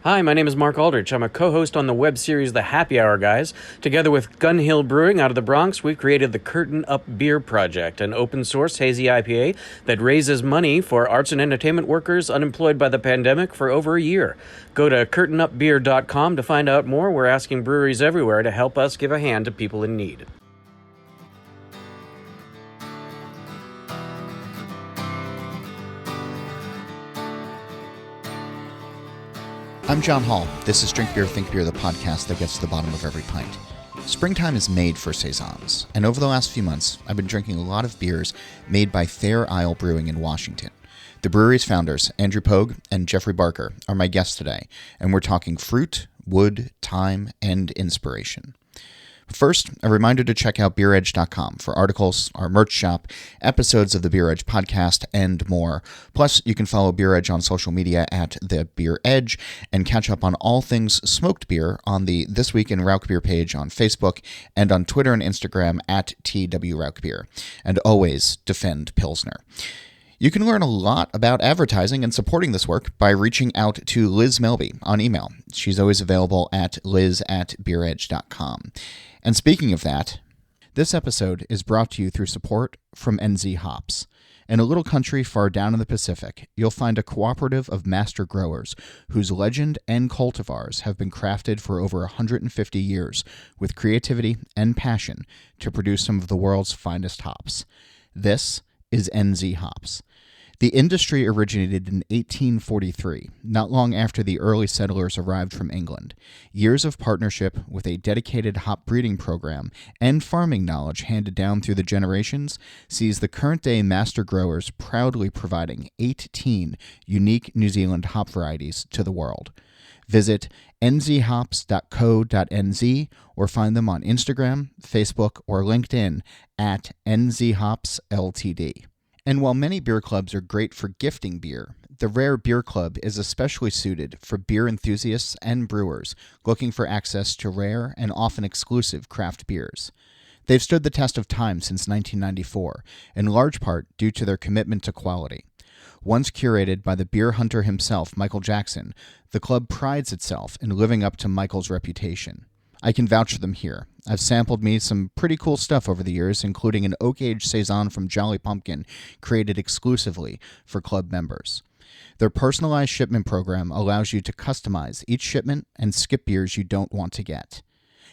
Hi, my name is Mark Aldrich. I'm a co-host on the web series The Happy Hour Guys. Together with Gun Hill Brewing out of the Bronx, we've created the Curtain Up Beer Project, an open-source hazy IPA that raises money for arts and entertainment workers unemployed by the pandemic for over a year. Go to curtainupbeer.com to find out more. We're asking breweries everywhere to help us give a hand to people in need. I'm John Holl. This is Drink Beer, Think Beer, the podcast that gets to the bottom of every pint. Springtime is made for saisons, and over the last few months, I've been drinking a lot of beers made by Fair Isle Brewing in Washington. The brewery's founders, Andrew Pogue and Geoffrey Barker, are my guests today, and we're talking fruit, wood, time, and inspiration. First, a reminder to check out beeredge.com for articles, our merch shop, episodes of the Beer Edge podcast, and more. Plus, you can follow Beer Edge on social media at The Beer Edge and catch up on all things smoked beer on the This Week in Rauch Beer page on Facebook and on Twitter and Instagram at TWRauchBeer. And always defend Pilsner. You can learn a lot about advertising and supporting this work by reaching out to Liz Melby on email. She's always available at liz@beeredge.com. And speaking of that, this episode is brought to you through support from NZ Hops. In a little country far down in the Pacific, you'll find a cooperative of master growers whose legend and cultivars have been crafted for over 150 years with creativity and passion to produce some of the world's finest hops. This is NZ Hops. The industry originated in 1843, not long after the early settlers arrived from England. Years of partnership with a dedicated hop breeding program and farming knowledge handed down through the generations sees the current-day master growers proudly providing 18 unique New Zealand hop varieties to the world. Visit nzhops.co.nz or find them on Instagram, Facebook, or LinkedIn at nzhopsltd. And while many beer clubs are great for gifting beer, the Rare Beer Club is especially suited for beer enthusiasts and brewers looking for access to rare and often exclusive craft beers. They've stood the test of time since 1994, in large part due to their commitment to quality. Once curated by the beer hunter himself, Michael Jackson, the club prides itself in living up to Michael's reputation. I can vouch for them here. I've sampled me some pretty cool stuff over the years, including an oak-aged saison from Jolly Pumpkin created exclusively for club members. Their personalized shipment program allows you to customize each shipment and skip beers you don't want to get.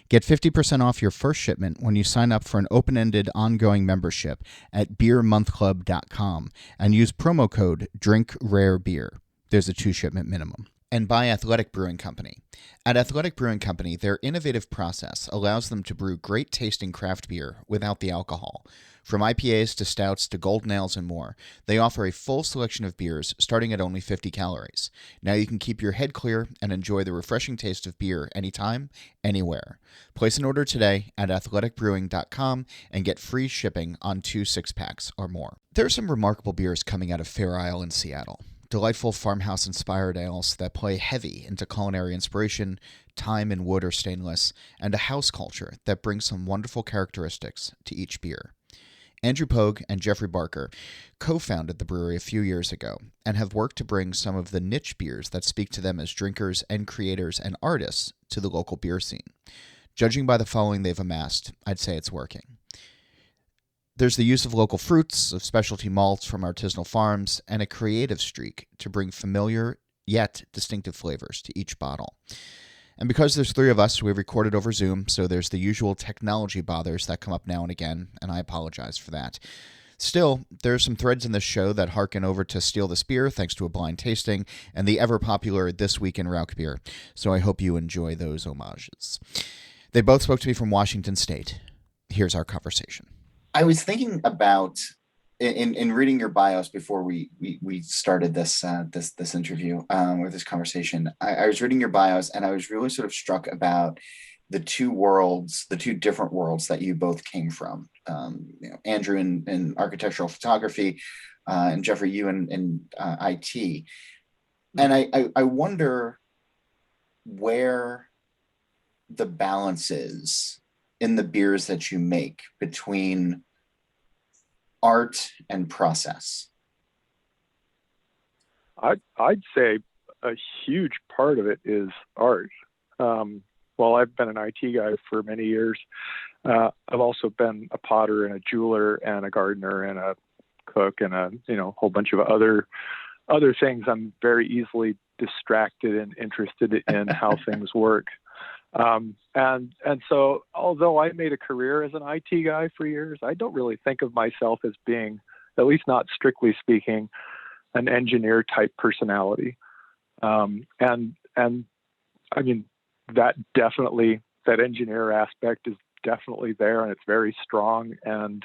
Get 50% off your first shipment when you sign up for an open-ended ongoing membership at beermonthclub.com and use promo code DRINKRAREBEER. There's a 2-shipment minimum. And by Athletic Brewing Company. At Athletic Brewing Company, their innovative process allows them to brew great-tasting craft beer without the alcohol. From IPAs to stouts to golden ales and more, they offer a full selection of beers starting at only 50 calories. Now you can keep your head clear and enjoy the refreshing taste of beer anytime, anywhere. Place an order today at athleticbrewing.com and get free shipping on 2 6-packs or more. There are some remarkable beers coming out of Fair Isle in Seattle. Delightful farmhouse-inspired ales that play heavy into culinary inspiration, time in wood or stainless, and a house culture that brings some wonderful characteristics to each beer. Andrew Pogue and Geoffrey Barker co-founded the brewery a few years ago and have worked to bring some of the niche beers that speak to them as drinkers and creators and artists to the local beer scene. Judging by the following they've amassed, I'd say it's working. There's the use of local fruits, of specialty malts from artisanal farms, and a creative streak to bring familiar yet distinctive flavors to each bottle. And because there's 3 of us, we've recorded over Zoom, so there's the usual technology bothers that come up now and again, and I apologize for that. Still, there are some threads in this show that harken over to Steal This Beer, thanks to a blind tasting, and the ever-popular This Week in Rauch Beer, so I hope you enjoy those homages. They both spoke to me from Washington State. Here's our conversation. I was thinking about in reading your bios before we started this interview or this conversation. I was reading your bios and I was really sort of struck about the two different worlds that you both came from. Andrew in architectural photography, and Geoffrey, you in IT. And I wonder where the balance is in the beers that you make between art and process. I'd say a huge part of it is art. Well, I've been an IT guy for many years. I've also been a potter and a jeweler and a gardener and a cook and a whole bunch of other things. I'm very easily distracted and interested in how things work. And so although I made a career as an IT guy for years, I don't really think of myself as being, at least not strictly speaking, an engineer type personality. And I mean, that engineer aspect is definitely there, and it's very strong. And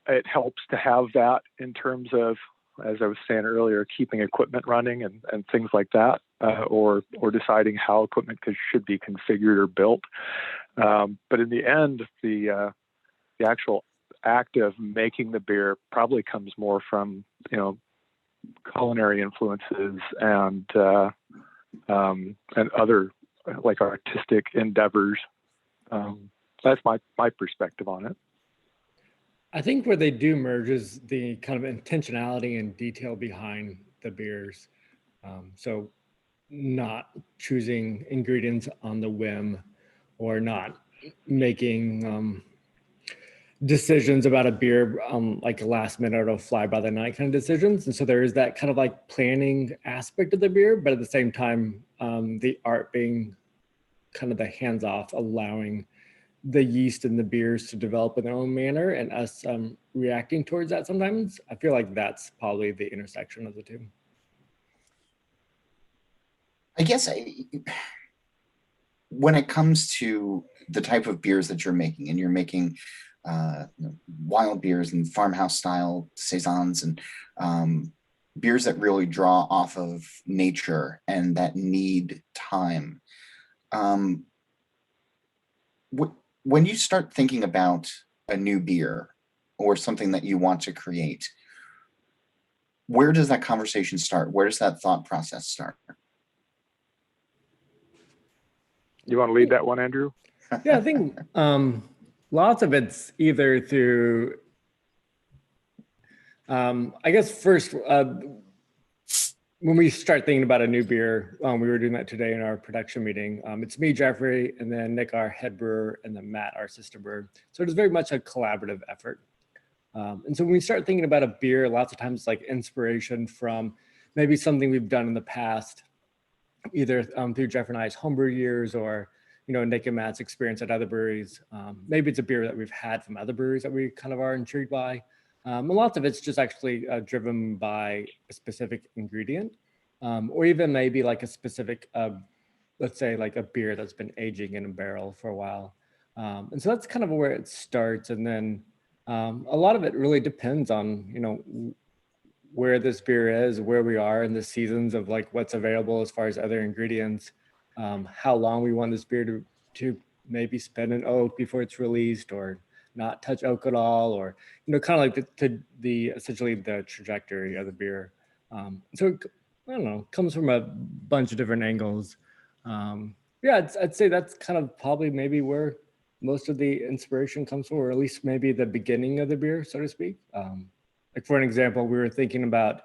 it helps to have that in terms of, as I was saying earlier, keeping equipment running and things like that, or deciding how equipment should be configured or built. But in the end, the actual act of making the beer probably comes more from culinary influences and other like artistic endeavors. That's my perspective on it. I think where they do merge is the kind of intentionality and detail behind the beers. So not choosing ingredients on the whim, or not making decisions about a beer like a last minute or fly by the night kind of decisions. And so there is that kind of like planning aspect of the beer, but at the same time, the art being kind of the hands off, allowing the yeast and the beers to develop in their own manner, and us reacting towards that sometimes. I feel like that's probably the intersection of the two. I guess when it comes to the type of beers that you're making, and you're making wild beers and farmhouse style saisons and beers that really draw off of nature and that need time. When you start thinking about a new beer or something that you want to create, where does that conversation start? Where does that thought process start? You want to lead that one, Andrew? Yeah, I think lots of it's either through, I guess first, when we start thinking about a new beer, we were doing that today in our production meeting. It's me, Geoffrey, and then Nick, our head brewer, and then Matt, our assistant brewer. So it is very much a collaborative effort. And so when we start thinking about a beer, lots of times like inspiration from maybe something we've done in the past, either through Jeff and I's homebrew years, or Nick and Matt's experience at other breweries. Maybe it's a beer that we've had from other breweries that we kind of are intrigued by. And lots of it's just actually driven by a specific ingredient, or even maybe like a specific, let's say like a beer that's been aging in a barrel for a while. And so that's kind of where it starts. And then a lot of it really depends on, where this beer is, where we are in the seasons of like what's available as far as other ingredients, how long we want this beer to maybe spend in oak before it's released, or not touch oak at all, or kind of like the essentially the trajectory of the beer. So I don't know, comes from a bunch of different angles. Yeah, I'd say that's kind of probably maybe where most of the inspiration comes from, or at least maybe the beginning of the beer, so to speak. Like for an example, we were thinking about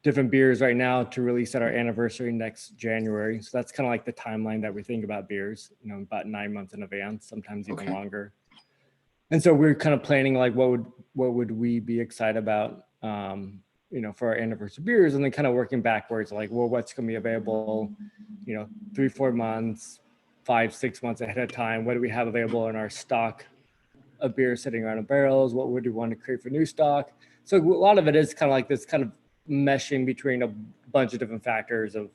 different beers right now to release at our anniversary next January. So that's kind of like the timeline that we think about beers, about 9 months in advance, sometimes even longer. And so we're kind of planning like what would we be excited about, for our anniversary beers, and then kind of working backwards, like, well, what's going to be available, 3-4 months, 5-6 months ahead of time. What do we have available in our stock of beer sitting around in barrels? What would we want to create for new stock? So a lot of it is kind of like this kind of meshing between a bunch of different factors of,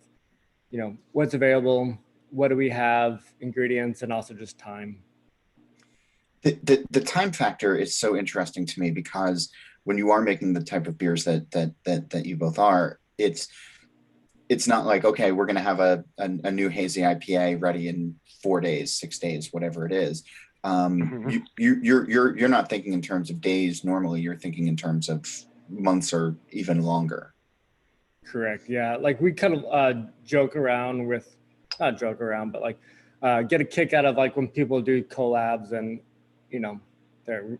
what's available, what do we have, ingredients, and also just time. The time factor is so interesting to me, because when you are making the type of beers that you both are, it's not like, okay, we're going to have a new hazy IPA ready in 4 days, 6 days, whatever it is. You're not thinking in terms of days. Normally you're thinking in terms of months or even longer. Correct. Yeah. Like we kind of joke around with, not joke around, but like get a kick out of like when people do collabs and, they're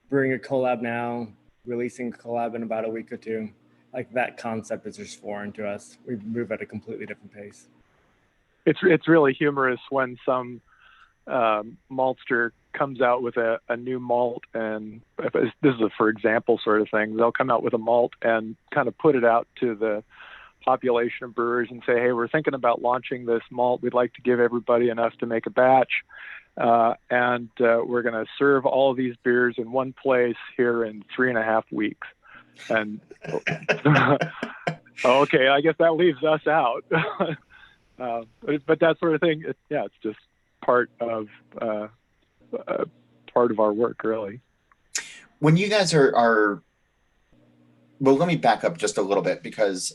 brewing a collab now, releasing a collab in about a week or two. like that concept is just foreign to us. We move at a completely different pace. It's really humorous when some maltster comes out with a new malt, and this is a for example sort of thing. They'll come out with a malt and kind of put it out to the population of brewers and say, hey, we're thinking about launching this malt. We'd like to give everybody enough to make a batch. And we're going to serve all of these beers in one place here in 3.5 weeks. And okay, I guess that leaves us out. But that sort of thing, it's just part of our work, really. When you guys are well, let me back up just a little bit, because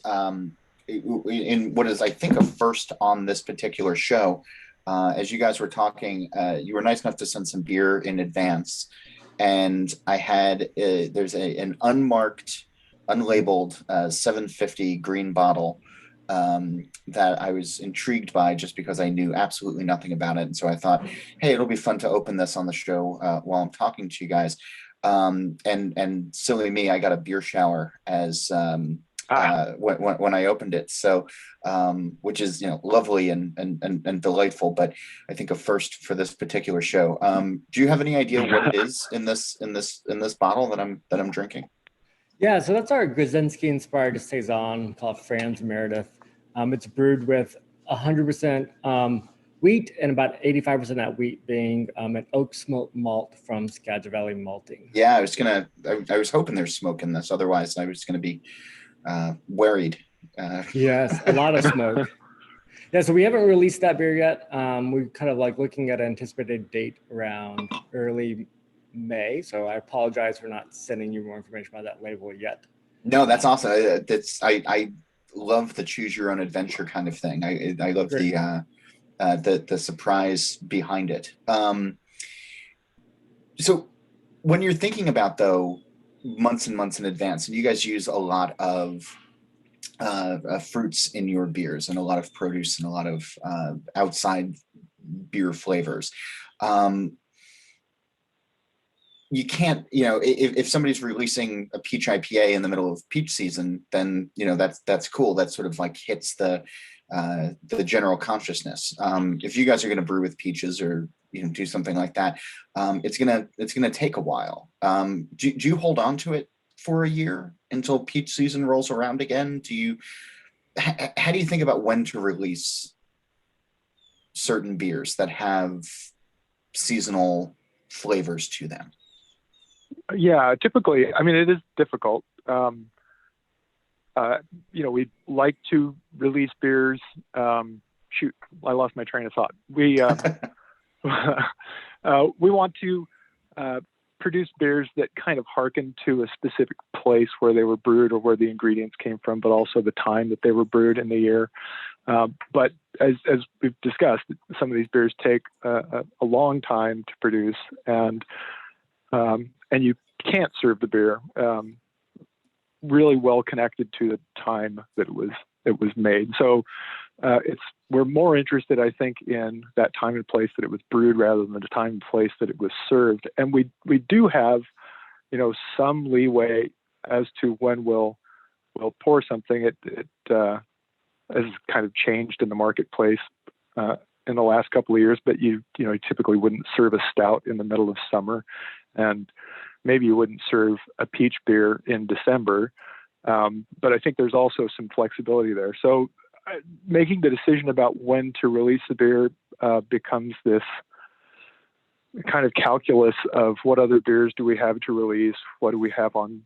in what is, I think, a first on this particular show, as you guys were talking, you were nice enough to send some beer in advance, and I had there's an unmarked, unlabeled 750 green bottle that I was intrigued by, just because I knew absolutely nothing about it. And so I thought, hey, it'll be fun to open this on the show while I'm talking to you guys. And silly me, I got a beer shower as when I opened it. So which is, lovely and delightful, but I think a first for this particular show. Do you have any idea what it is in this bottle that I'm drinking? Yeah, so that's our Grzinski inspired saison called Franz Meredith. It's brewed with 100% wheat, and about 85% of that wheat being an oak smoked malt from Skagit Valley Malting. Yeah, I was hoping there's smoke in this. Otherwise, I was gonna be worried. Yes, a lot of smoke. Yeah, so we haven't released that beer yet. We're kind of like looking at an anticipated date around early May. So I apologize for not sending you more information about that label yet. No, that's awesome. I love the choose your own adventure kind of thing. I love the surprise behind it. So when you're thinking about, though, months and months in advance, and you guys use a lot of fruits in your beers, and a lot of produce, and a lot of outside beer flavors. You can't, if somebody's releasing a peach IPA in the middle of peach season, then that's cool. That sort of like hits the general consciousness. If you guys are going to brew with peaches, or do something like that, it's gonna take a while. Do you hold on to it for a year until peach season rolls around again? How do you think about when to release certain beers that have seasonal flavors to them? Yeah, typically, it is difficult. We'd like to release beers. Shoot, I lost my train of thought. We want to produce beers that kind of hearken to a specific place where they were brewed, or where the ingredients came from, but also the time that they were brewed in the year. But as we've discussed, some of these beers take a long time to produce, and you can't serve the beer really well connected to the time that it was made. So we're more interested, I think, in that time and place that it was brewed, rather than the time and place that it was served. And we do have, some leeway as to when we'll pour something. It has kind of changed in the marketplace in the last couple of years, but you typically wouldn't serve a stout in the middle of summer, and maybe you wouldn't serve a peach beer in December. But I think there's also some flexibility there. So making the decision about when to release the beer becomes this kind of calculus of what other beers do we have to release, what do we have on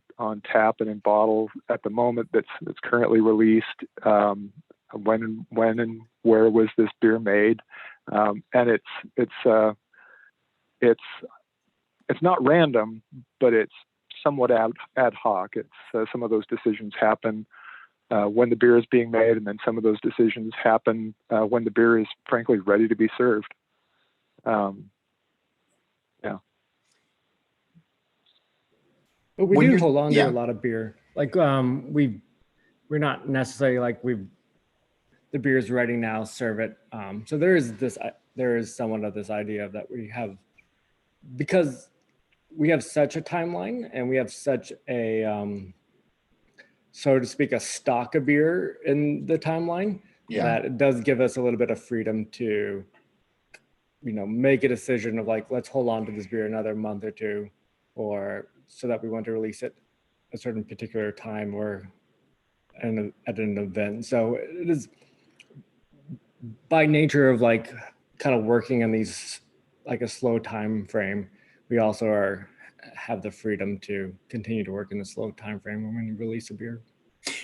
tap and in bottle at the moment that's currently released, when and where was this beer made, and it's not random, but it's somewhat ad hoc. It's some of those decisions happen when the beer is being made, and then some of those decisions happen when the beer is frankly ready to be served. But we do hold on to a lot of beer. Like we're not necessarily like the beer's ready now, serve it. So there is somewhat of this idea that we have, because we have such a timeline, and we have such a so to speak, a stock of beer in the timeline. Yeah. That it does give us a little bit of freedom to, make a decision of like, let's hold on to this beer another month or two, or so that we want to release it a certain particular time or at an event. So it is by nature of like kind of working on these like a slow time frame. We also have the freedom to continue to work in the slow time frame when we release a beer.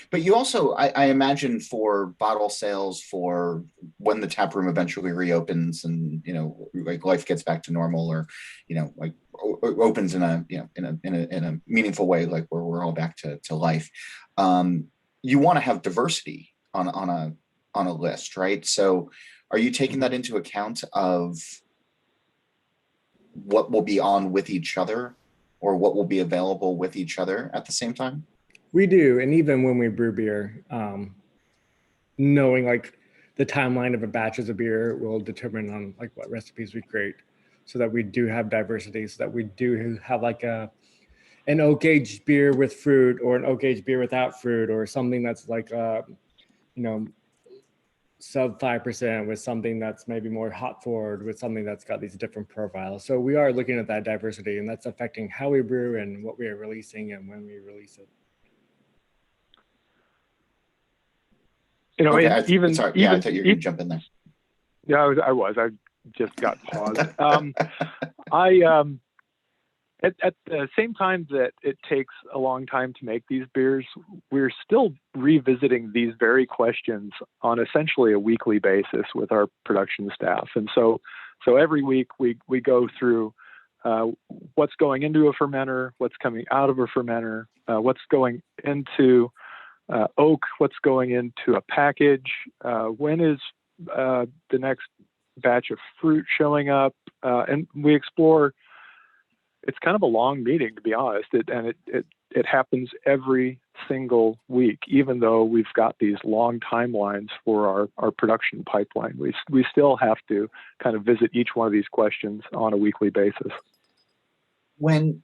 But you also, I imagine, for bottle sales, for when the tap room eventually reopens and like life gets back to normal, or like opens in a meaningful way, like where we're all back to life. You want to have diversity on a list, right? So, are you taking that into account of what will be on with each other, or what will be available with each other at the same time? We do, and even when we brew beer, knowing like the timeline of a batches of beer will determine on like what recipes we create, so that we do have diversity, so that we do have like an oak aged beer with fruit, or an oak aged beer without fruit, or something that's like sub 5% with something that's maybe more hop forward with something that's got these different profiles. So we are looking at that diversity, and that's affecting how we brew and what we are releasing and when we release it. Okay, I thought you were going to jump in there. Yeah, I was. I just got paused. At the same time that it takes a long time to make these beers, we're still revisiting these very questions on essentially a weekly basis with our production staff. And so every week we go through what's going into a fermenter, what's coming out of a fermenter, what's going into oak, what's going into a package, when is the next batch of fruit showing up, and we explore. It's kind of a long meeting, to be honest, it happens every single week, even though we've got these long timelines for our production pipeline. We still have to kind of visit each one of these questions on a weekly basis. When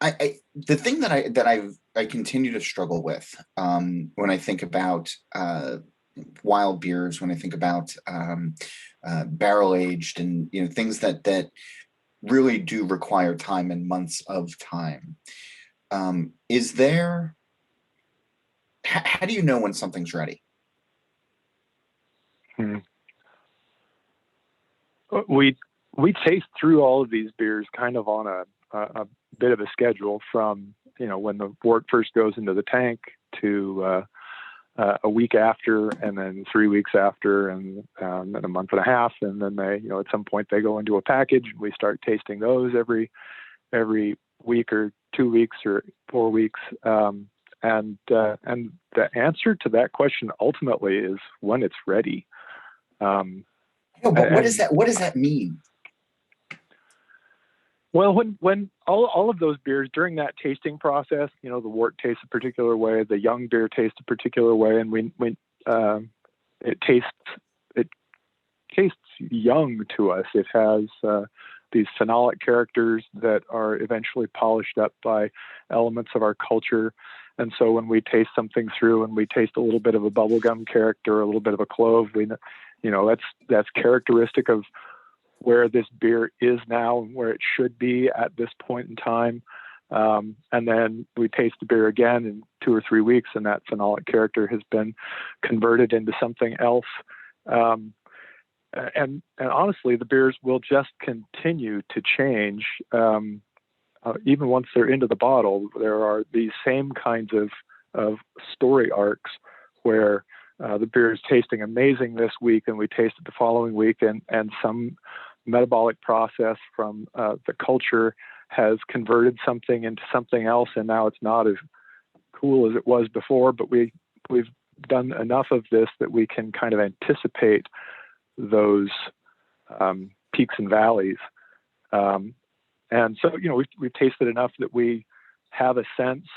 the thing that I continue to struggle with when I think about wild beers, when I think about barrel aged, and things that really do require time and months of time, is there? How do you know when something's ready? We taste through all of these beers kind of on a bit of a schedule, from when the wort first goes into the tank to a week after, and then 3 weeks after, and then a month and a half, and then they at some point they go into a package. We start tasting those every week or 2 weeks or 4 weeks, and the answer to that question ultimately is when it's ready. But what does that mean? Well, when all of those beers during that tasting process, the wort tastes a particular way, the young beer tastes a particular way, and it tastes young to us. It has these phenolic characters that are eventually polished up by elements of our culture. And so when we taste something through and we taste a little bit of a bubblegum character, a little bit of a clove, that's characteristic of where this beer is now and where it should be at this point in time. And then we taste the beer again in 2 or 3 weeks, and that phenolic character has been converted into something else. And honestly, the beers will just continue to change. Even once they're into the bottle, there are these same kinds of story arcs where the beer is tasting amazing this week, and we taste it the following week, and some metabolic process from the culture has converted something into something else, and now it's not as cool as it was before, but we've done enough of this that we can kind of anticipate those peaks and valleys. And so, we've tasted enough that we have a sense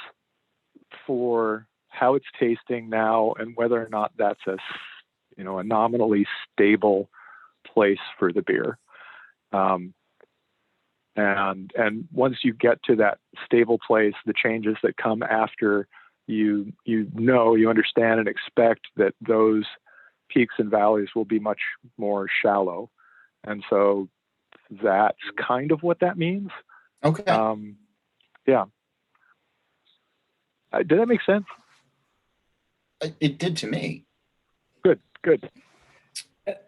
for how it's tasting now and whether or not that's a nominally stable place for the beer. And once you get to that stable place, the changes that come after, you understand and expect that those peaks and valleys will be much more shallow. And so that's kind of what that means. Okay. Yeah. Did that make sense? It did to me. Good.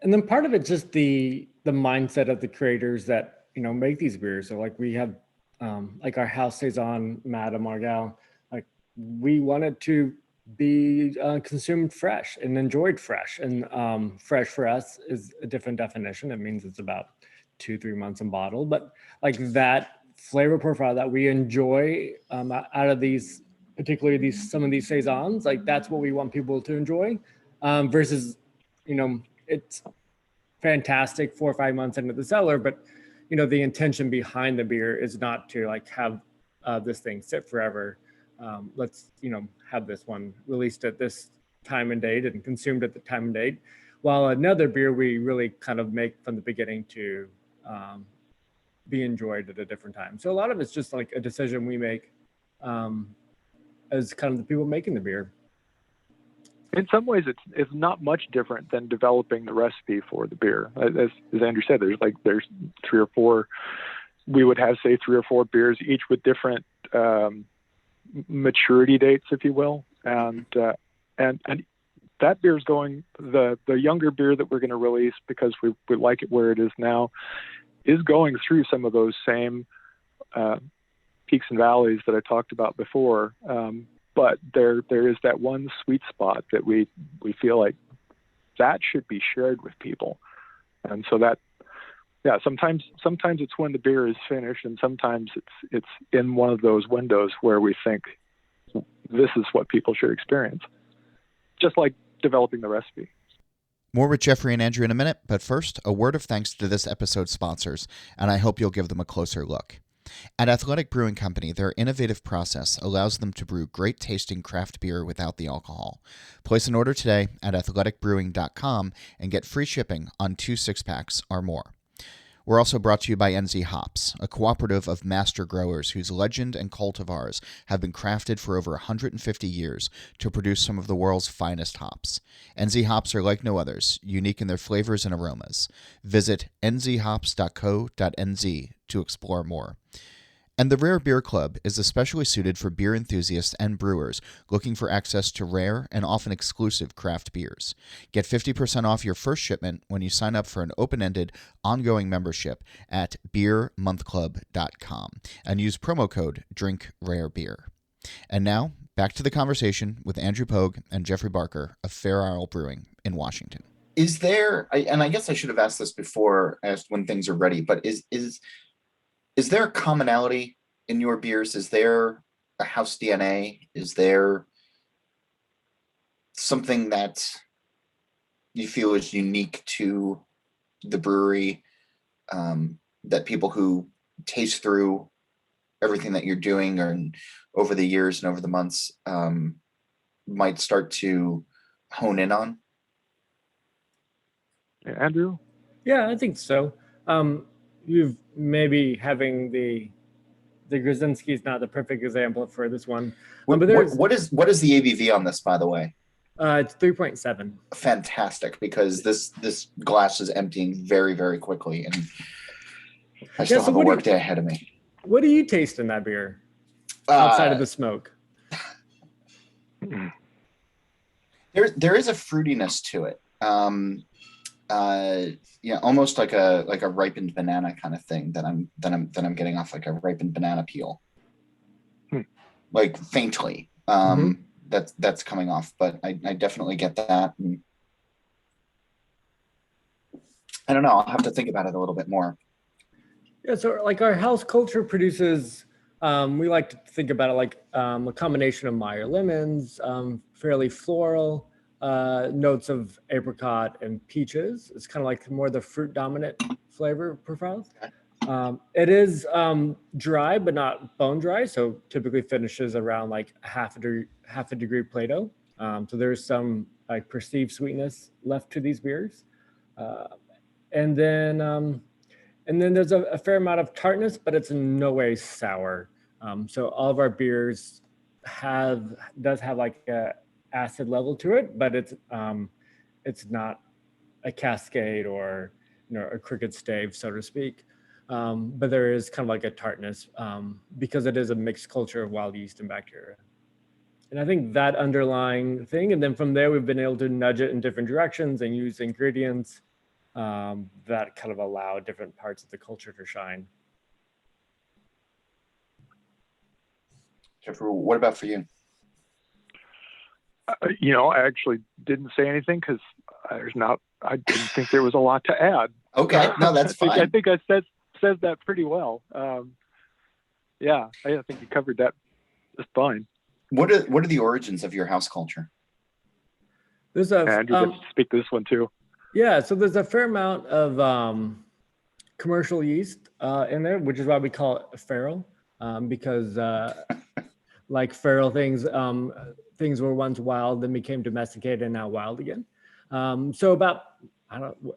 And then part of it just the mindset of the creators that, make these beers. So like we have like our house saison, Madame Margaux, like we want it to be consumed fresh and enjoyed fresh. And fresh for us is a different definition. It means it's about 2-3 months in bottle, but like that flavor profile that we enjoy out of these, particularly some of these saisons, like that's what we want people to enjoy versus, it's fantastic 4 or 5 months into the cellar, but the intention behind the beer is not to like have this thing sit forever. Let's have this one released at this time and date and consumed at the time and date, while another beer we really kind of make from the beginning to be enjoyed at a different time. So a lot of it's just like a decision we make as kind of the people making the beer. In some ways, it's not much different than developing the recipe for the beer. As Andrew said, there's 3 or 4. We would have, say, 3 or 4 beers, each with different maturity dates, if you will. And that beer is going, the younger beer that we're going to release, because we like it where it is now, is going through some of those same peaks and valleys that I talked about before. But there is that one sweet spot that we feel like that should be shared with people. And so that, yeah, sometimes it's when the beer is finished, and sometimes it's in one of those windows where we think this is what people should experience. Just like developing the recipe. More with Geoffrey and Andrew in a minute, but first, a word of thanks to this episode's sponsors, and I hope you'll give them a closer look. At Athletic Brewing Company, their innovative process allows them to brew great tasting craft beer without the alcohol. Place an order today at athleticbrewing.com and get free shipping on 2 6-packs or more. We're also brought to you by NZ Hops, a cooperative of master growers whose legend and cultivars have been crafted for over 150 years to produce some of the world's finest hops. NZ Hops are like no others, unique in their flavors and aromas. Visit nzhops.co.nz to explore more. And the Rare Beer Club is especially suited for beer enthusiasts and brewers looking for access to rare and often exclusive craft beers. Get 50% off your first shipment when you sign up for an open-ended, ongoing membership at beermonthclub.com and use promo code DRINKRAREBEER. And now, back to the conversation with Andrew Pogue and Geoffrey Barker of Fair Isle Brewing in Washington. Is there, and I guess I should have asked this before, asked when things are ready, but is there a commonality in your beers? Is there a house DNA? Is there something that you feel is unique to the brewery that people who taste through everything that you're doing or over the years and over the months might start to hone in on? Andrew? Yeah, I think so. You've maybe having the Grzinski is not the perfect example for this one. What is the ABV on this, by the way? It's 3.7. Fantastic, because this glass is emptying very, very quickly, and I still have a work day ahead of me. What do you taste in that beer outside of the smoke? There is a fruitiness to it. Almost like a ripened banana kind of thing that I'm getting off, like a ripened banana peel, like faintly. That's coming off, but I definitely get that. And I don't know. I'll have to think about it a little bit more. Yeah, so like our house culture produces, we like to think about it like a combination of Meyer lemons, fairly floral. Notes of apricot and peaches. It's kind of like more the fruit dominant flavor profiles. It is dry, but not bone dry. So typically finishes around like half a degree Plato. So there's some like perceived sweetness left to these beers. And then And then there's a fair amount of tartness, but it's in no way sour. So all of our beers does have like a acid level to it, but it's not a cascade or a crooked stave, so to speak. But there is kind of like a tartness because it is a mixed culture of wild yeast and bacteria. And I think that underlying thing, and then from there, we've been able to nudge it in different directions and use ingredients that kind of allow different parts of the culture to shine. Geoffrey, what about for you? I actually didn't say anything because I didn't think there was a lot to add. Okay, no, that's fine. I think I said that pretty well. Yeah, I think you covered that just fine. What are the origins of your house culture? There's and you can speak to this one too. Yeah, so there's a fair amount of commercial yeast in there, which is why we call it feral, because like feral things, things were once wild, then became domesticated, and now wild again. So about, I don't know,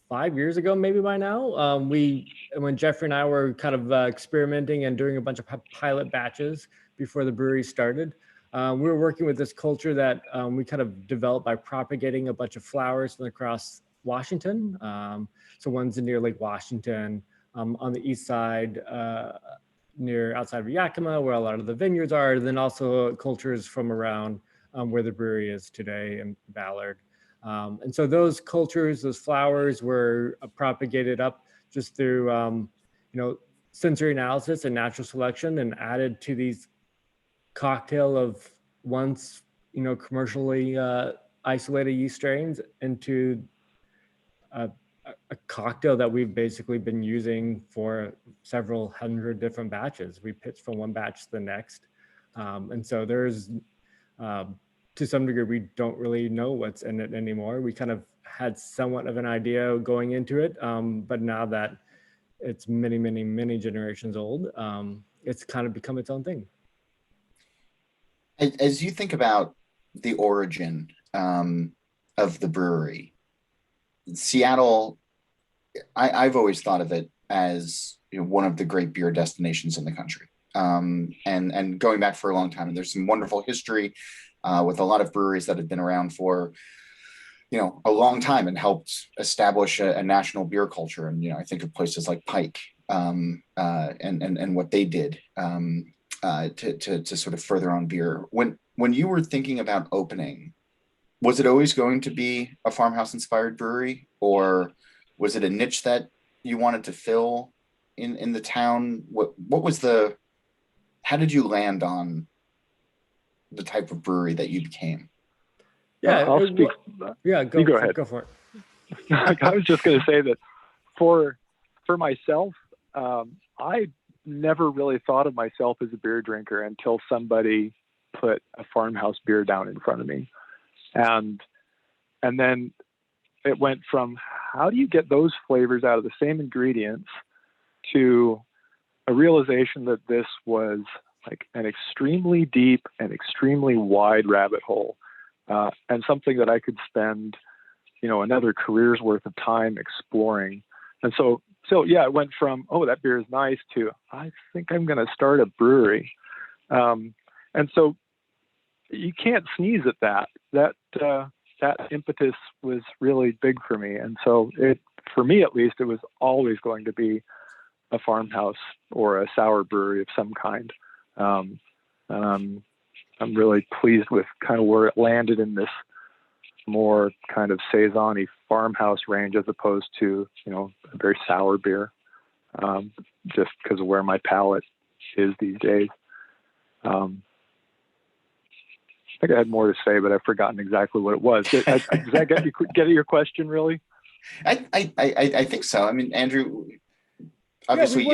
5 years ago, maybe by now, when Geoffrey and I were kind of experimenting and doing a bunch of pilot batches before the brewery started, we were working with this culture that we kind of developed by propagating a bunch of flowers from across Washington. So one's near Lake Washington, on the east side, outside of Yakima, where a lot of the vineyards are, and then also cultures from around where the brewery is today in Ballard. And so those cultures, those flowers were propagated up just through, sensory analysis and natural selection, and added to these cocktail of once, commercially isolated yeast strains into a cocktail that we've basically been using for several hundred different batches. We pitch from one batch to the next. And so there's, to some degree, we don't really know what's in it anymore. We kind of had somewhat of an idea going into it, but now that it's many, many, many generations old, it's kind of become its own thing. As you think about the origin of the brewery, Seattle, I've always thought of it as one of the great beer destinations in the country. And going back for a long time, and there's some wonderful history with a lot of breweries that have been around for a long time and helped establish a national beer culture. And I think of places like Pike and what they did to sort of further on beer. When you were thinking about opening, was it always going to be a farmhouse inspired brewery, or was it a niche that you wanted to fill in the town? How did you land on the type of brewery that you became? Yeah, I'll speak. Yeah, go ahead. Go for it. I was just going to say that for myself, I never really thought of myself as a beer drinker until somebody put a farmhouse beer down in front of me. And then it went from how do you get those flavors out of the same ingredients to a realization that this was like an extremely deep and extremely wide rabbit hole, and something that I could spend, another career's worth of time exploring. And so yeah, it went from, oh, that beer is nice, to I think I'm going to start a brewery. And so you can't sneeze at that. That impetus was really big for me. And so for me at least, it was always going to be a farmhouse or a sour brewery of some kind. I'm really pleased with kind of where it landed in this more kind of saison-y farmhouse range, as opposed to, a very sour beer, just because of where my palate is these days. I think I had more to say, but I've forgotten exactly what it was. Does that get at your question, really? I think so. I mean, Andrew, obviously,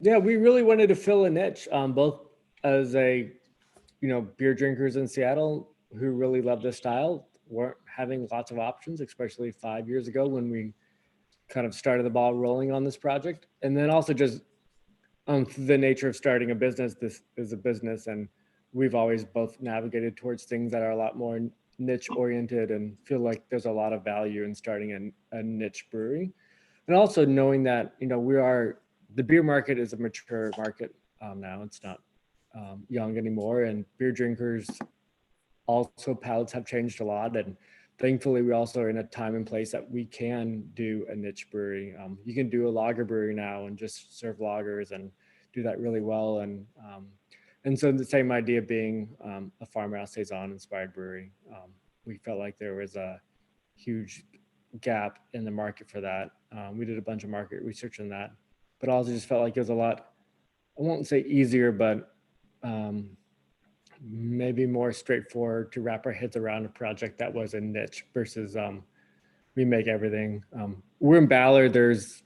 Yeah, we really wanted to fill a niche, both as beer drinkers in Seattle who really love this style weren't having lots of options, especially 5 years ago when we kind of started the ball rolling on this project. And then also just the nature of starting a business. This is a business, and we've always both navigated towards things that are a lot more niche oriented and feel like there's a lot of value in starting a niche brewery. And also knowing that, the beer market is a mature market now. It's not young anymore, and beer drinkers also palates have changed a lot. And thankfully, we also are in a time and place that we can do a niche brewery. You can do a lager brewery now and just serve lagers and do that really well. And so the same idea being a farmhouse saison inspired brewery. We felt like there was a huge gap in the market for that. We did a bunch of market research on that, but also just felt like it was a lot, I won't say easier, but maybe more straightforward to wrap our heads around a project that was a niche versus we make everything. We're in Ballard. There's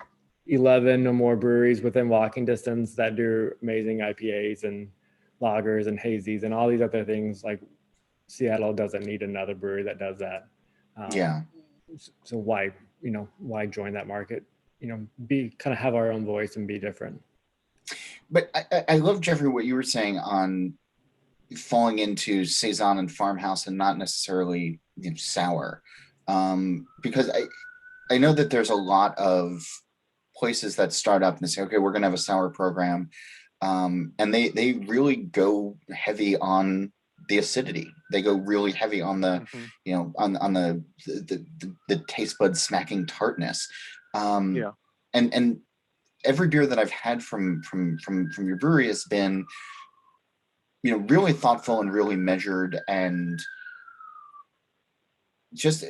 11 or more breweries within walking distance that do amazing IPAs and lagers and hazies and all these other things. Like Seattle doesn't need another brewery that does that. Yeah. So why join that market? Be kind of have our own voice and be different. But I love, Geoffrey, what you were saying on falling into saison and farmhouse and not necessarily sour, because I know that there's a lot of places that start up and say, okay, we're going to have a sour program, and they really go heavy on the acidity. They go really heavy on the on the taste bud smacking tartness. And every beer that I've had from your brewery has been really thoughtful and really measured, and just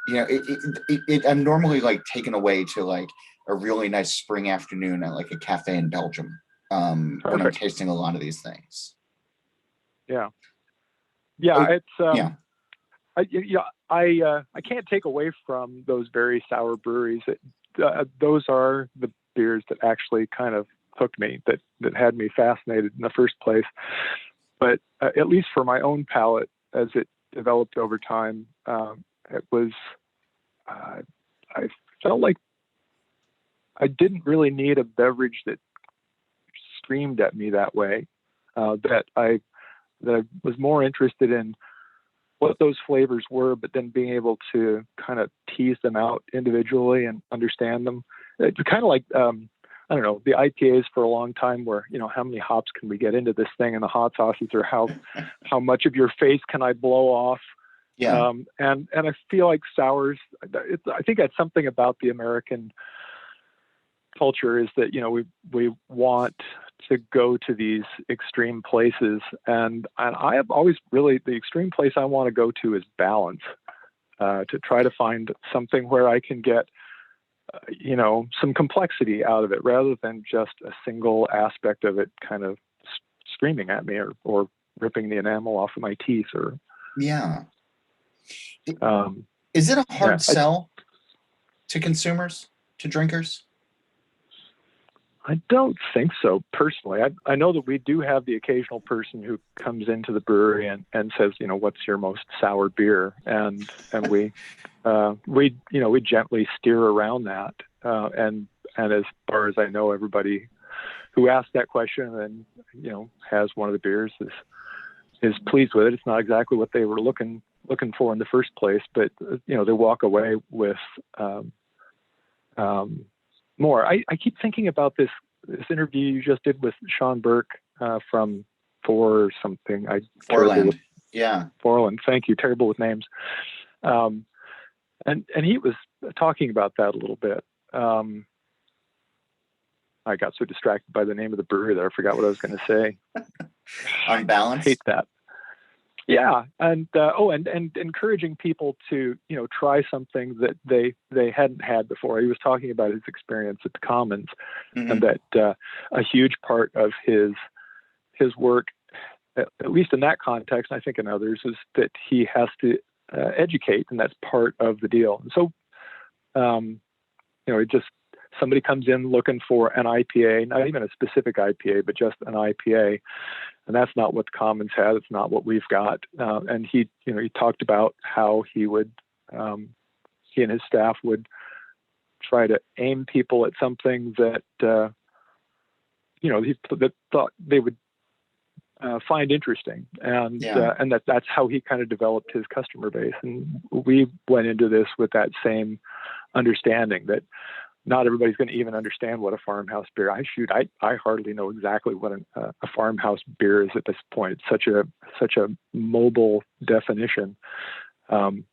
I'm normally like taken away to like a really nice spring afternoon at like a cafe in Belgium when I'm tasting a lot of these things. I can't take away from those very sour breweries. Those are the beers that actually kind of hooked me, that had me fascinated in the first place. But at least for my own palate, as it developed over time, it was I felt like I didn't really need a beverage that screamed at me that way. That I was more interested in what those flavors were, but then being able to kind of tease them out individually and understand them. It's kind of like, I don't know, the IPAs for a long time where, how many hops can we get into this thing, and the hot sauces are how much of your face can I blow off? Yeah. And I feel like sours, I think that's something about the American culture, is that, we want to go to these extreme places. And I have always really, the extreme place I want to go to is balance, to try to find something where I can get, some complexity out of it, rather than just a single aspect of it kind of screaming at me or ripping the enamel off of my teeth or. Yeah. Is it a hard sell to consumers, to drinkers? I don't think so, personally. I know that we do have the occasional person who comes into the brewery and says, what's your most sour beer? And we gently steer around that. And as far as I know, everybody who asked that question and, has one of the beers is pleased with it. It's not exactly what they were looking for in the first place, but, they walk away with more. I keep thinking about this interview you just did with Sean Burke from Forland. Forland. Thank you. Terrible with names. And he was talking about that a little bit. I got so distracted by the name of the brewery that I forgot what I was going to say. Unbalanced. I hate that. Yeah, and encouraging people to try something that they hadn't had before. He was talking about his experience at the Commons, and that a huge part of his work, at least in that context, I think in others, is that he has to educate, and that's part of the deal. And so, it just, somebody comes in looking for an IPA, not even a specific IPA, but just an IPA. And that's not what the Commons has. It's not what we've got. And he talked about how he and his staff would try to aim people at something that, that thought they would find interesting. And that's how he kind of developed his customer base. And we went into this with that same understanding, that not everybody's going to even understand what a farmhouse beer. I hardly know exactly what a farmhouse beer is at this point. It's such a mobile definition. And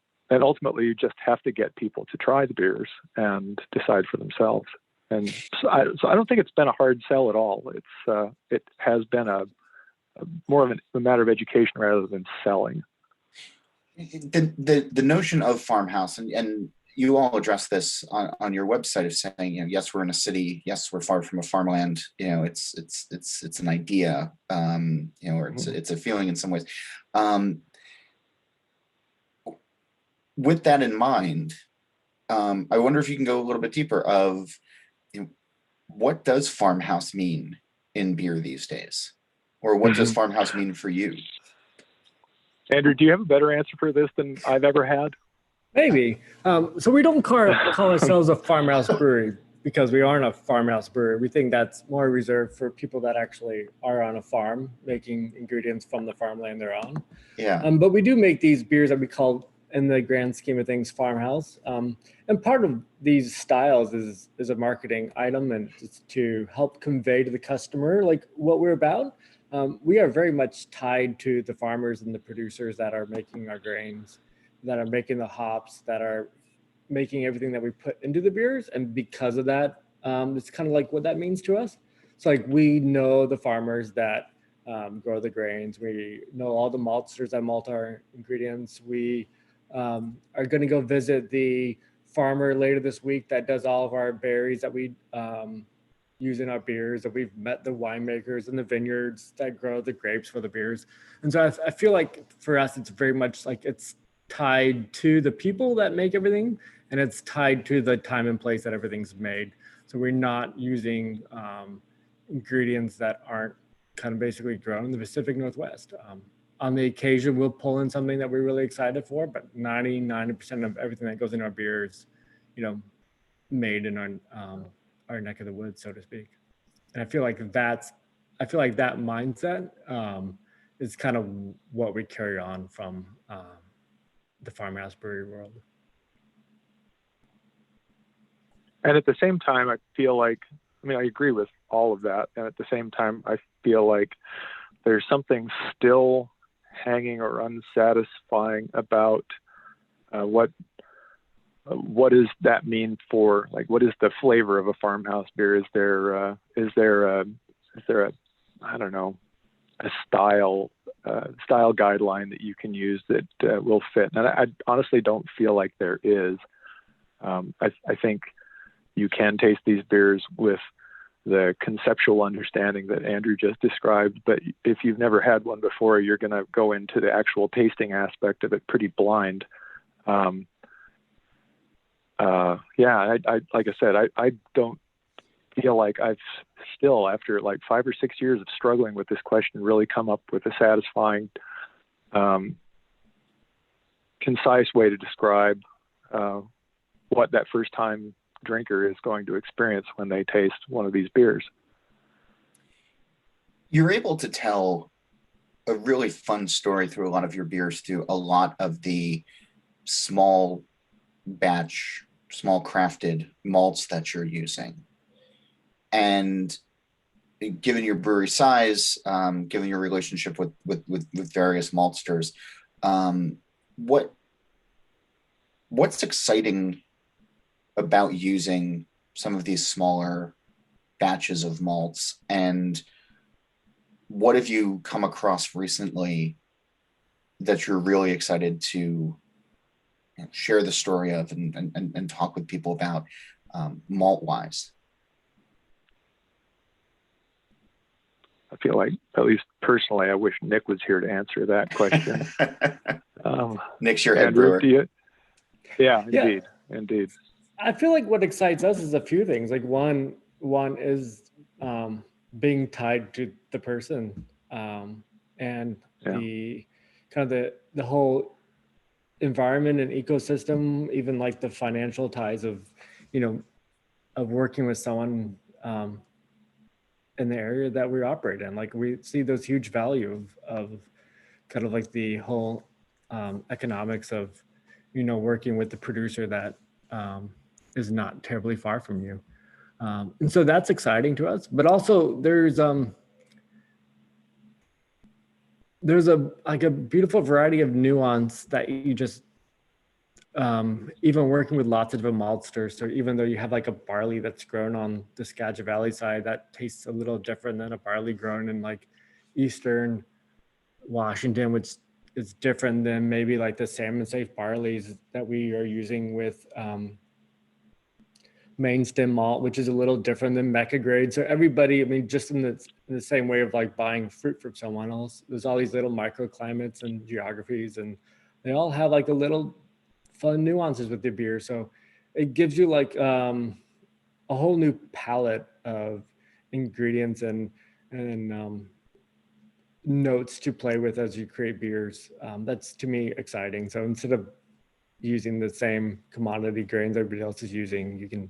ultimately, you just have to get people to try the beers and decide for themselves. And so I don't think it's been a hard sell at all. It has been more of a matter of education rather than selling. The notion of farmhouse, and you all address this on your website of saying, yes, we're in a city, yes, we're far from a farmland. It's an idea, or it's a feeling in some ways. With that in mind, I wonder if you can go a little bit deeper of what does farmhouse mean in beer these days, or what does farmhouse mean for you? Andrew, do you have a better answer for this than I've ever had? Maybe. So we don't call ourselves a farmhouse brewery because we aren't a farmhouse brewery. We think that's more reserved for people that actually are on a farm making ingredients from the farmland they're on. Yeah. But we do make these beers that we call, in the grand scheme of things, farmhouse. And part of these styles is a marketing item, and it's to help convey to the customer like what we're about. We are very much tied to the farmers and the producers that are making our grains, that are making the hops, that are making everything that we put into the beers. And because of that, it's kind of like what that means to us. So like we know the farmers that grow the grains. We know all the maltsters that malt our ingredients. We are going to go visit the farmer later this week that does all of our berries that we use in our beers, that we've met the winemakers and the vineyards that grow the grapes for the beers. And so I feel like for us, it's very much like it's tied to the people that make everything, and it's tied to the time and place that everything's made. So we're not using ingredients that aren't kind of basically grown in the Pacific Northwest. On the occasion, we'll pull in something that we're really excited for, but 90% of everything that goes in our beer is, made in our neck of the woods, so to speak. And I feel like that mindset is kind of what we carry on from the farmhouse brewery world. And at the same time, I feel like, I agree with all of that. And at the same time, I feel like there's something still hanging or unsatisfying about what does that mean for, like, what is the flavor of a farmhouse beer? Is there a I don't know, a style guideline that you can use that will fit? And I honestly don't feel like there is. I think you can taste these beers with the conceptual understanding that Andrew just described, but if you've never had one before, you're going to go into the actual tasting aspect of it pretty blind. Like I said, I don't feel like I've still, after like 5 or 6 years of struggling with this question, really come up with a satisfying, concise way to describe what that first time drinker is going to experience when they taste one of these beers. You're able to tell a really fun story through a lot of your beers, through a lot of the small batch, small crafted malts that you're using. And given your brewery size, given your relationship with various maltsters, what's exciting about using some of these smaller batches of malts, and what have you come across recently that you're really excited to share the story of and talk with people about malt wise? I feel like, at least personally, I wish Nick was here to answer that question. Nick's your head Andrew, brewer. Yeah, indeed. I feel like what excites us is a few things. Like one is being tied to the person, and the kind of the whole environment and ecosystem, even like the financial ties of working with someone in the area that we operate in. Like we see those huge value of kind of like the whole economics of working with the producer that is not terribly far from you. And so that's exciting to us, but also there's a beautiful variety of nuance that you just, even working with lots of different maltsters. So even though you have like a barley that's grown on the Skagit Valley side, that tastes a little different than a barley grown in like Eastern Washington, which is different than maybe like the salmon safe barleys that we are using with main stem malt, which is a little different than Mecca grade. So everybody, I mean, just in the same way of like buying fruit from someone else, there's all these little microclimates and geographies, and they all have like a little fun nuances with the beer. So it gives you like a whole new palette of ingredients and notes to play with as you create beers. That's to me exciting. So instead of using the same commodity grains everybody else is using, you can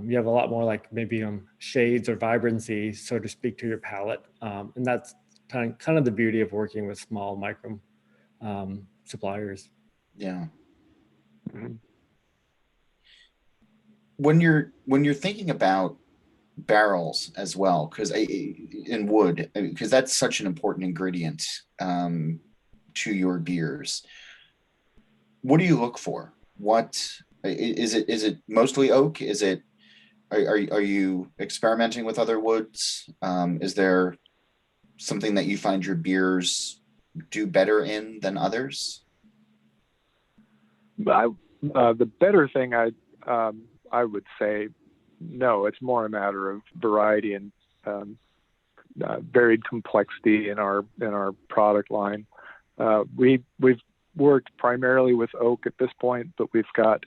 you have a lot more like maybe shades or vibrancy, so to speak, to your palate. And that's kind of the beauty of working with small micro suppliers. Yeah. Mm-hmm. When you're thinking about barrels as well, because in wood, because that's such an important ingredient to your beers, what do you look for? What is it? Is it mostly oak? Is it? Are you experimenting with other woods? Is there something that you find your beers do better in than others? The better thing I would say, no, it's more a matter of variety and varied complexity in our product line. We've worked primarily with oak at this point, but we've got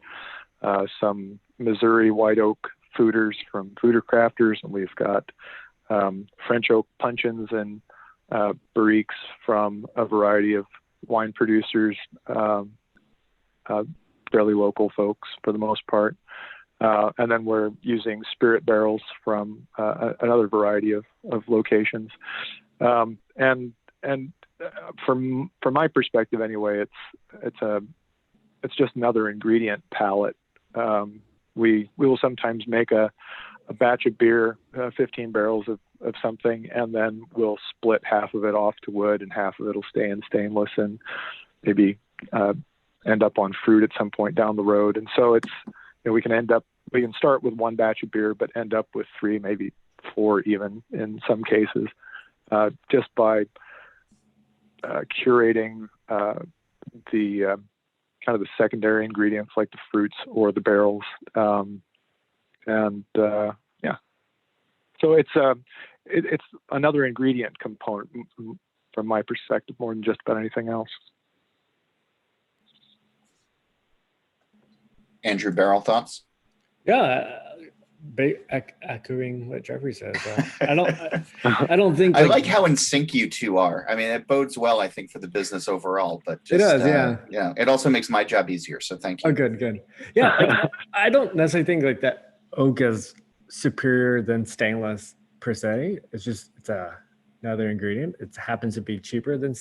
some Missouri white oak foeders from Foeder Crafters, and we've got French oak puncheons and barriques from a variety of wine producers, fairly local folks for the most part. And then we're using spirit barrels from another variety of locations. And from my perspective anyway, it's just another ingredient palette. We will sometimes make a batch of beer, 15 barrels of something, and then we'll split half of it off to wood and half of it will stay in stainless and maybe end up on fruit at some point down the road. And so it's, we can start with one batch of beer, but end up with 3, maybe 4 even in some cases, just by curating the kind of the secondary ingredients like the fruits or the barrels. So it's another ingredient component from my perspective, more than just about anything else. Andrew, barrel thoughts? Yeah, echoing what Geoffrey says. I don't think I like how in sync you two are. I mean, it bodes well, I think, for the business overall. But just, it does, yeah. Yeah, it also makes my job easier. So thank you. Oh, good. Yeah, like, I don't necessarily think like that oak is superior than stainless per se. It's another ingredient. It happens to be cheaper than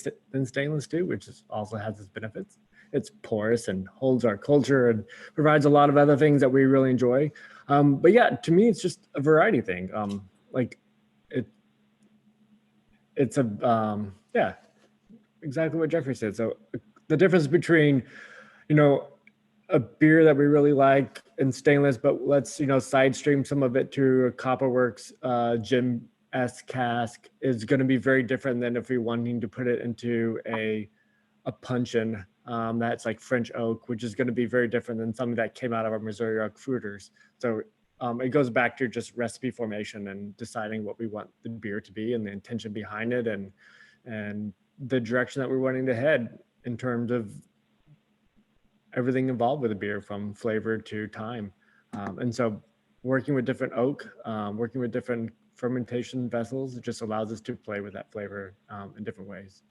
stainless too, which also has its benefits. It's porous and holds our culture and provides a lot of other things that we really enjoy. But yeah, to me, it's just a variety thing. It's exactly what Geoffrey said. So the difference between, a beer that we really like in stainless, but let's, side stream some of it to a Copperworks Jim S cask is going to be very different than if we're wanting to put it into a puncheon that's like French oak, which is going to be very different than something that came out of our Missouri oak foeders. So it goes back to just recipe formation and deciding what we want the beer to be and the intention behind it and the direction that we're wanting to head in terms of everything involved with a beer from flavor to time. And so working with different oak, working with different fermentation vessels, it just allows us to play with that flavor in different ways.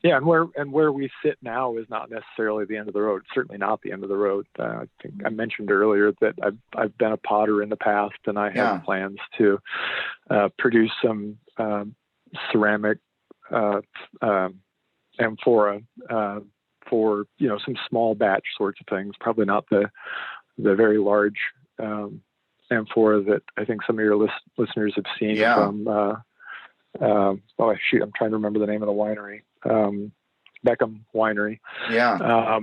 Yeah, and where we sit now is not necessarily the end of the road. It's certainly not the end of the road. I think I mentioned earlier that I've been a potter in the past, and I have plans to produce some ceramic amphora for some small batch sorts of things. Probably not the very large amphora that I think some of your listeners have seen from. I'm trying to remember the name of the winery. Beckham Winery. Yeah.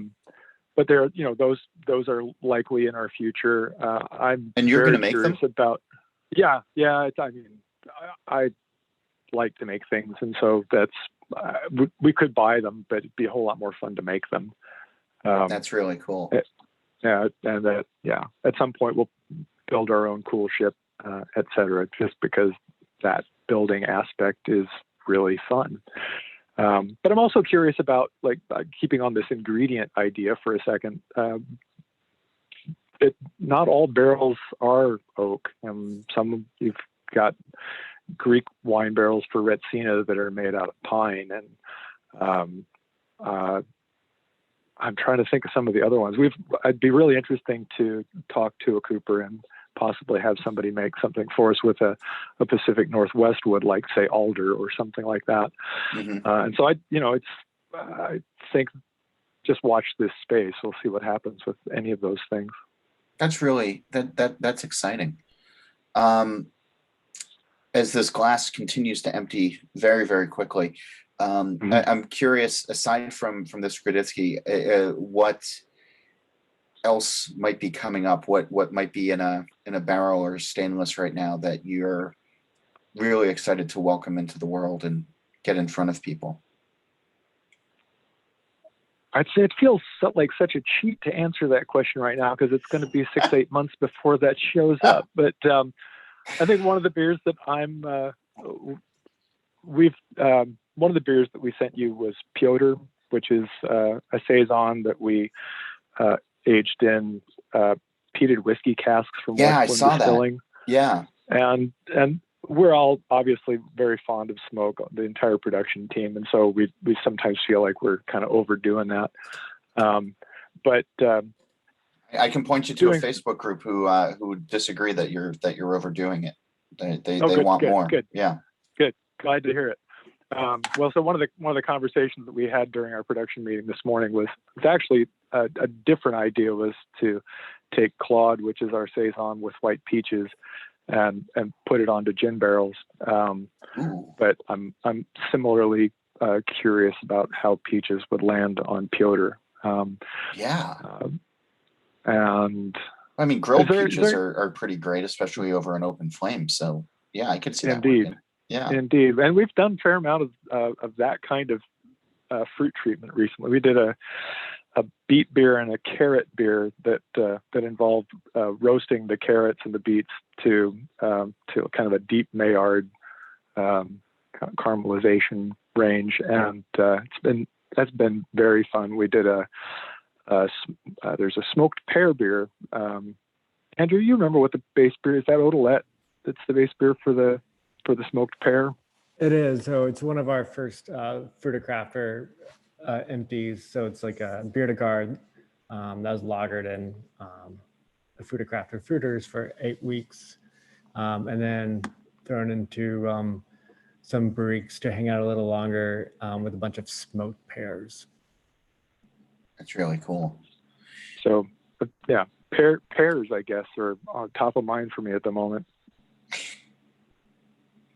But they're, those are likely in our future. And you're going to make them? Yeah. I like to make things, and so that's we could buy them, but it'd be a whole lot more fun to make them. That's really cool. And at some point we'll build our own cool ship, et cetera, just because that building aspect is really fun. But I'm also curious about, like, keeping on this ingredient idea for a second. Not all barrels are oak, and some you've got Greek wine barrels for Retsina that are made out of pine, and I'm trying to think of some of the other ones. It'd be really interesting to talk to a cooper and possibly have somebody make something for us with a Pacific Northwest wood, like say alder or something like that. Mm-hmm. And so I think just watch this space. We'll see what happens with any of those things. That's really, that's exciting. As this glass continues to empty very, very quickly, Mm-hmm. I'm curious, aside from this Graditsky, what else might be coming up? What might be in a barrel or stainless right now that you're really excited to welcome into the world and get in front of people? I'd say it feels like such a cheat to answer that question right now, because it's going to be 6-8 months before that shows up. But I think one of the beers that one of the beers that we sent you was Piotr, which is a saison that we aged in peated whiskey casks from Westland Distilling. Yeah, and we're all obviously very fond of smoke, the entire production team, and so we sometimes feel like we're kind of overdoing that. But I can point you to a Facebook group who disagree that you're overdoing it. They want more. Good. Yeah. Good. Glad to hear it. So one of the conversations that we had during our production meeting this morning was actually a different idea, was to take Claude, which is our saison with white peaches, and put it onto gin barrels. But I'm similarly curious about how peaches would land on Piotr. And I mean, grilled peaches are pretty great, especially over an open flame. So yeah, I could see that working. Yeah, indeed. And we've done a fair amount of that kind of fruit treatment recently. We did a beet beer and a carrot beer that involved roasting the carrots and the beets to kind of a deep Maillard caramelization range, and that's been very fun. We did there's a smoked pear beer. Andrew, you remember what the base beer is? That Odolette? That's the base beer for the smoked pear. It is. So it's one of our first Fruitacrafter empties. So it's like a beer de garde that was lagered in the Fruitacrafter fruiters for 8 weeks, and then thrown into some barriques to hang out a little longer with a bunch of smoked pears. That's really cool. So, yeah, pears, I guess, are on top of mind for me at the moment.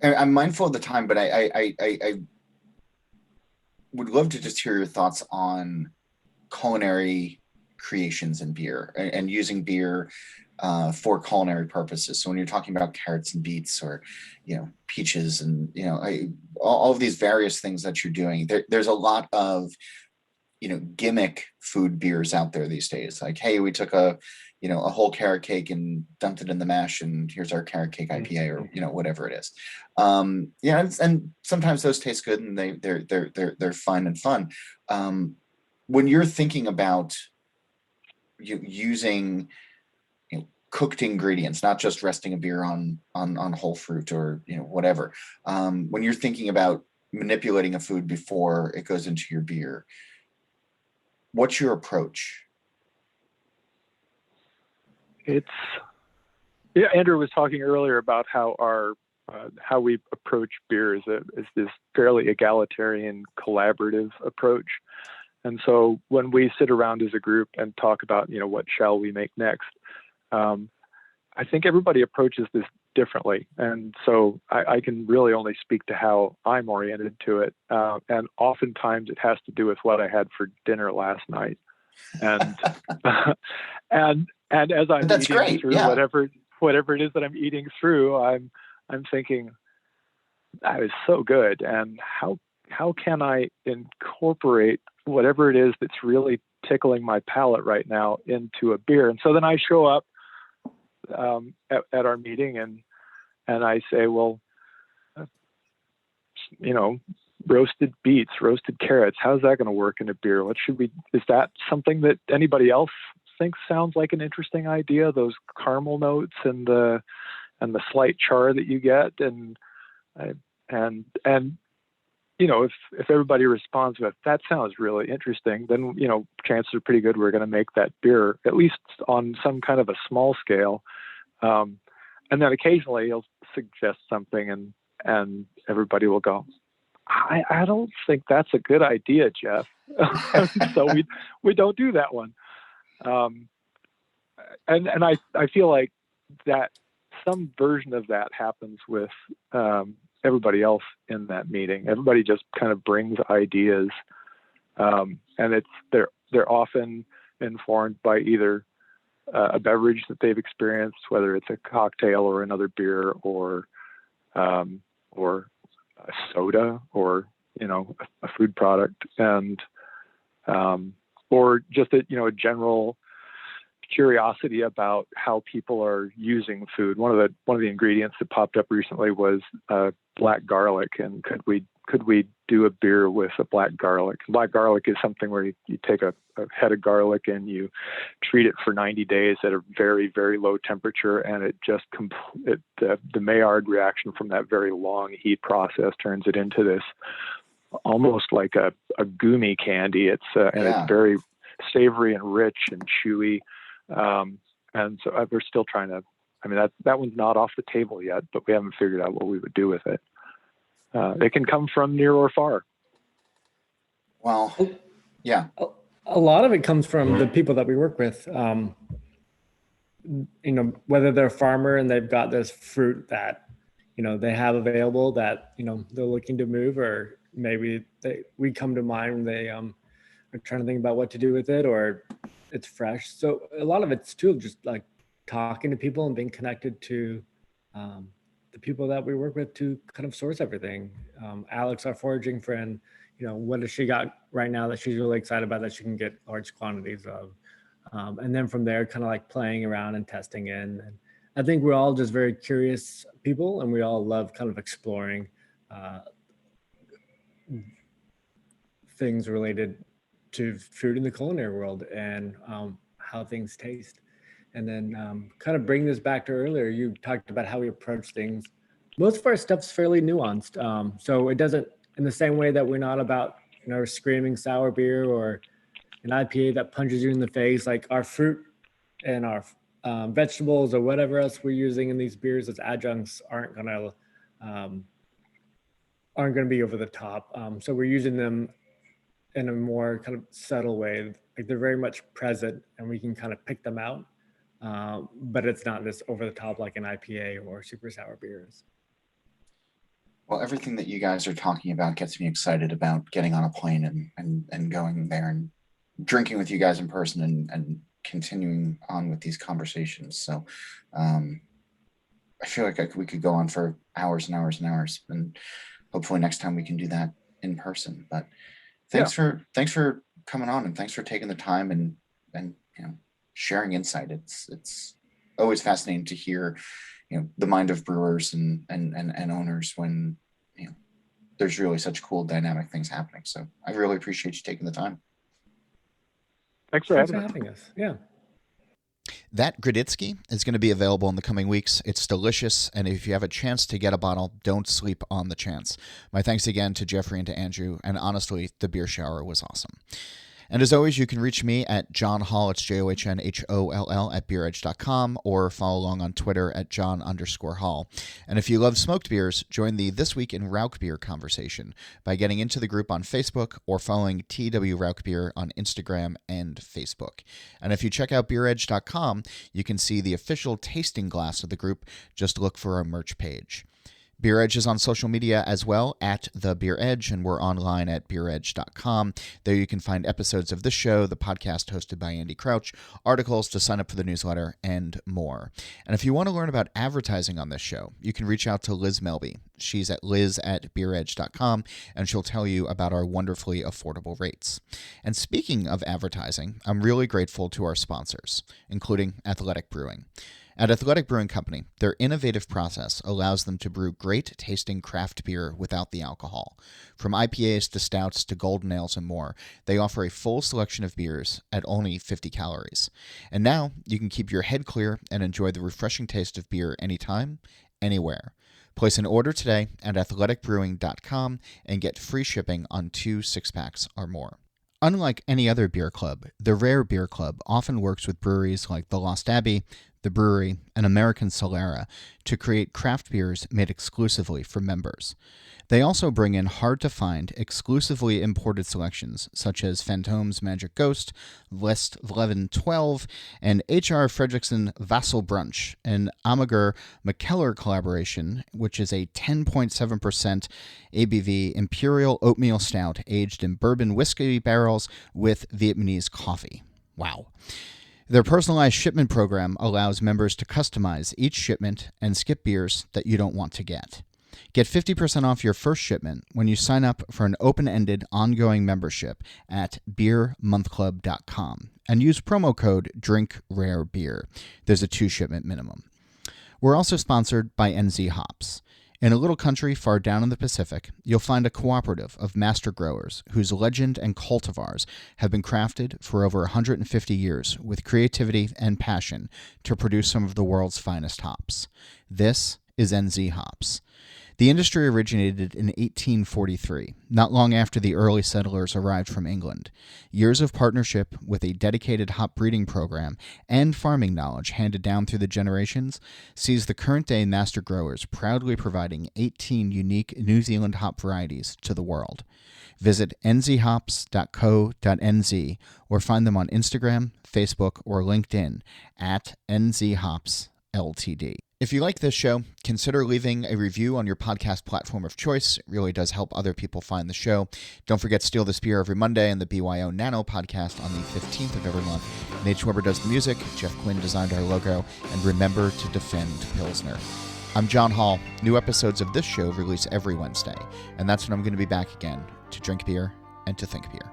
I'm mindful of the time, but I would love to just hear your thoughts on culinary creations in beer and using beer for culinary purposes. So when you're talking about carrots and beets, or peaches, and all of these various things that you're doing, there's a lot of gimmick food beers out there these days. Like, hey, we took a whole carrot cake and dumped it in the mash, and here's our carrot cake IPA, or whatever it is. And sometimes those taste good, and they're fun and fun. When you're thinking about using cooked ingredients, not just resting a beer on whole fruit or whatever, when you're thinking about manipulating a food before it goes into your beer, what's your approach? Andrew was talking earlier about how we approach beer is this fairly egalitarian, collaborative approach, And so when we sit around as a group and talk about, what shall we make next, I think everybody approaches this differently. And so I can really only speak to how I'm oriented to it. And oftentimes it has to do with what I had for dinner last night. And and as I'm That's eating great. through Yeah. whatever it is that I'm eating through, I'm thinking, that is so good. And how can I incorporate whatever it is that's really tickling my palate right now into a beer? And so then I show up at our meeting and I say, well, roasted beets, roasted carrots, how's that going to work in a beer? Is that something that anybody else thinks sounds like an interesting idea? Those caramel notes and the slight char that you get, and if everybody responds with, that sounds really interesting, then, chances are pretty good we're going to make that beer, at least on some kind of a small scale. And then occasionally he'll suggest something and everybody will go, I don't think that's a good idea, Jeff. So we don't do that one. And I feel like that some version of that happens with everybody else in that meeting. Everybody just kind of brings ideas, and they're often informed by either a beverage that they've experienced, whether it's a cocktail or another beer or a soda or a food product, and or just a general curiosity about how people are using food. One of the ingredients that popped up recently was black garlic, and could we do a beer with a black garlic? Black garlic is something where you take a head of garlic and you treat it for 90 days at a very, very low temperature, and it just the Maillard reaction from that very long heat process turns it into this almost like a gummy candy. It's very savory and rich and chewy. And so we're still trying to, that one's not off the table yet, but we haven't figured out what we would do with it. It can come from near or far. Well, yeah. A lot of it comes from the people that we work with. Whether they're a farmer and they've got this fruit that, they have available that, they're looking to move, or maybe we come to mind when they are trying to think about what to do with it, or it's fresh. So a lot of it's too just like talking to people and being connected to the people that we work with to kind of source everything. Alex, our foraging friend, what has she got right now that she's really excited about that she can get large quantities of? And then from there, kind of like playing around and testing in. And I think we're all just very curious people, and we all love kind of exploring things related to food in the culinary world and how things taste. And then kind of bring this back to earlier, you talked about how we approach things. Most of our stuff's fairly nuanced. So it doesn't, in the same way that we're not about, screaming sour beer or an IPA that punches you in the face, like our fruit and our vegetables or whatever else we're using in these beers as adjuncts aren't gonna be over the top. So we're using them in a more kind of subtle way. Like they're very much present and we can kind of pick them out. But it's not this over the top like an IPA or super sour beers. Well, everything that you guys are talking about gets me excited about getting on a plane and going there and drinking with you guys in person and continuing on with these conversations. So I feel like we could go on for hours and hours and hours, and hopefully next time we can do that in person. But thanks for coming on, and thanks for taking the time and sharing insight. It's always fascinating to hear the mind of brewers and owners when there's really such cool dynamic things happening. So I really appreciate you taking the time. Thanks for having us. Yeah. That Graditsky is going to be available in the coming weeks. It's delicious, and if you have a chance to get a bottle, don't sleep on the chance. My thanks again to Geoffrey and to Andrew, and honestly, the beer shower was awesome. And as always, you can reach me at John Holl, it's JOHNHOLL at beeredge.com, or follow along on Twitter at John_Holl. And if you love smoked beers, join the This Week in Rauk Beer conversation by getting into the group on Facebook or following TW Rauk Beer on Instagram and Facebook. And if you check out beeredge.com, you can see the official tasting glass of the group. Just look for our merch page. Beer Edge is on social media as well, at The Beer Edge, and we're online at beeredge.com. There you can find episodes of this show, the podcast hosted by Andy Crouch, articles to sign up for the newsletter, and more. And if you want to learn about advertising on this show, you can reach out to Liz Melby. She's at liz@beeredge.com, and she'll tell you about our wonderfully affordable rates. And speaking of advertising, I'm really grateful to our sponsors, including Athletic Brewing. At Athletic Brewing Company, their innovative process allows them to brew great-tasting craft beer without the alcohol. From IPAs to stouts to golden ales and more, they offer a full selection of beers at only 50 calories. And now, you can keep your head clear and enjoy the refreshing taste of beer anytime, anywhere. Place an order today at athleticbrewing.com and get free shipping on 2 6-packs or more. Unlike any other beer club, the Rare Beer Club often works with breweries like the Lost Abbey, the Brewery, and American Solera to create craft beers made exclusively for members. They also bring in hard-to-find, exclusively imported selections such as Fantome's Magic Ghost, West 1112, and H.R. Fredrickson Vassal Brunch, an Amager-McKellar collaboration, which is a 10.7% ABV Imperial Oatmeal Stout aged in bourbon whiskey barrels with Vietnamese coffee. Wow. Their personalized shipment program allows members to customize each shipment and skip beers that you don't want to get. Get 50% off your first shipment when you sign up for an open-ended ongoing membership at beermonthclub.com and use promo code DRINKRAREBEER. There's a 2-shipment minimum. We're also sponsored by NZ Hops. In a little country far down in the Pacific, you'll find a cooperative of master growers whose legend and cultivars have been crafted for over 150 years with creativity and passion to produce some of the world's finest hops. This is NZ Hops. The industry originated in 1843, not long after the early settlers arrived from England. Years of partnership with a dedicated hop breeding program and farming knowledge handed down through the generations sees the current-day master growers proudly providing 18 unique New Zealand hop varieties to the world. Visit nzhops.co.nz or find them on Instagram, Facebook, or LinkedIn at nzhopsltd. If you like this show, consider leaving a review on your podcast platform of choice. It really does help other people find the show. Don't forget Steal This Beer every Monday and the BYO Nano podcast on the 15th of every month. Nate Weber does the music, Jeff Quinn designed our logo, and remember to defend Pilsner. I'm John Holl. New episodes of this show release every Wednesday, and that's when I'm going to be back again to drink beer and to think beer.